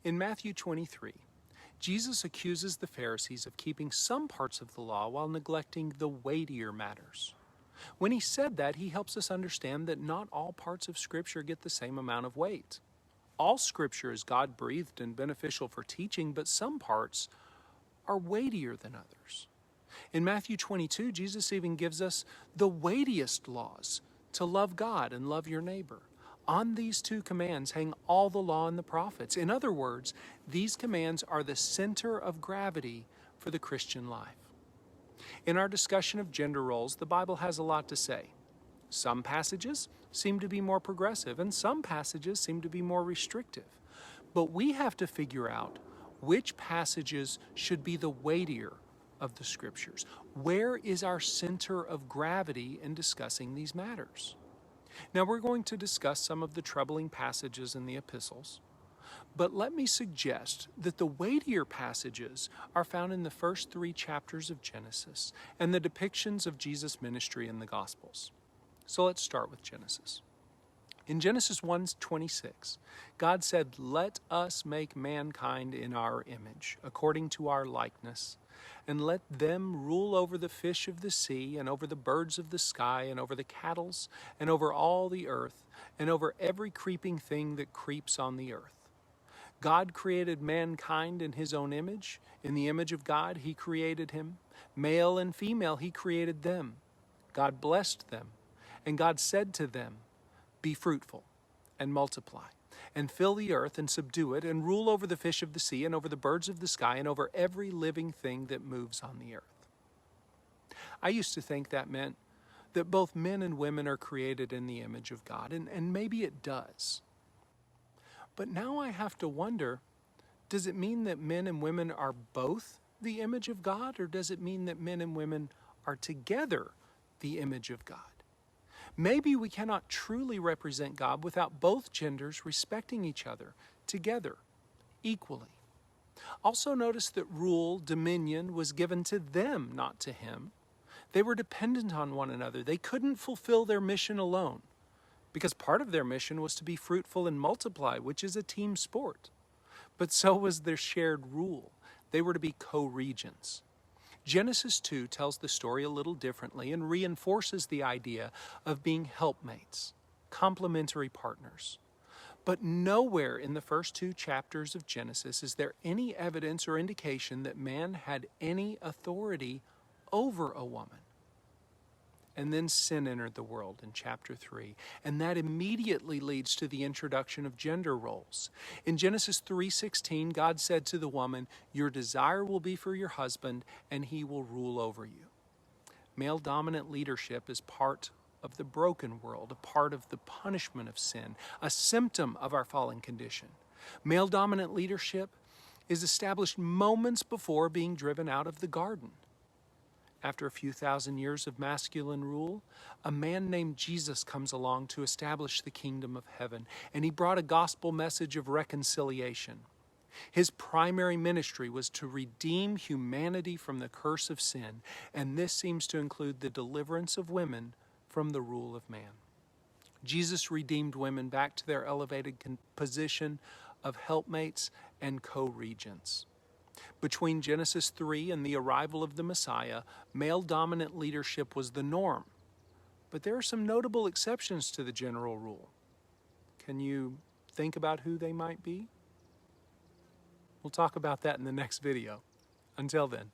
In Matthew 23, Jesus accuses the Pharisees of keeping some parts of the law while neglecting the weightier matters. When he said that, he helps us understand that not all parts of Scripture get the same amount of weight. All Scripture is God-breathed and beneficial for teaching, but some parts are weightier than others. In Matthew 22, Jesus even gives us the weightiest laws to love God and love your neighbor. On these two commands hang all the law and the prophets. In other words, these commands are the center of gravity for the Christian life. In our discussion of gender roles, the Bible has a lot to say. Some passages seem to be more progressive, and some passages seem to be more restrictive. But we have to figure out which passages should be the weightier of the Scriptures. Where is our center of gravity in discussing these matters? Now, we're going to discuss some of the troubling passages in the epistles, but let me suggest that the weightier passages are found in the first 3 chapters of Genesis and the depictions of Jesus' ministry in the Gospels. So let's start with Genesis. In Genesis 1:26, God said, "Let us make mankind in our image, according to our likeness, and let them rule over the fish of the sea, and over the birds of the sky, and over the cattle, and over all the earth, and over every creeping thing that creeps on the earth." God created mankind in his own image. In the image of God, he created him. Male and female, he created them. God blessed them, and God said to them, "Be fruitful and multiply, and fill the earth and subdue it, and rule over the fish of the sea, and over the birds of the sky, and over every living thing that moves on the earth." I used to think that meant that both men and women are created in the image of God, and maybe it does. But now I have to wonder, does it mean that men and women are both the image of God, or does it mean that men and women are together the image of God? Maybe we cannot truly represent God without both genders respecting each other together, equally. Also notice that rule, dominion, was given to them, not to him. They were dependent on one another. They couldn't fulfill their mission alone, because part of their mission was to be fruitful and multiply, which is a team sport. But so was their shared rule. They were to be co-regents. Genesis 2 tells the story a little differently and reinforces the idea of being helpmates, complementary partners. But nowhere in the first 2 chapters of Genesis is there any evidence or indication that man had any authority over a woman. And then sin entered the world in chapter 3, and that immediately leads to the introduction of gender roles. In Genesis 3:16, God said to the woman, "Your desire will be for your husband, and he will rule over you." Male-dominant leadership is part of the broken world, a part of the punishment of sin, a symptom of our fallen condition. Male-dominant leadership is established moments before being driven out of the garden. After a few thousand years of masculine rule, a man named Jesus comes along to establish the kingdom of heaven, and he brought a gospel message of reconciliation. His primary ministry was to redeem humanity from the curse of sin, and this seems to include the deliverance of women from the rule of man. Jesus redeemed women back to their elevated position of helpmates and co-regents. Between Genesis 3 and the arrival of the Messiah, male-dominant leadership was the norm. But there are some notable exceptions to the general rule. Can you think about who they might be? We'll talk about that in the next video. Until then.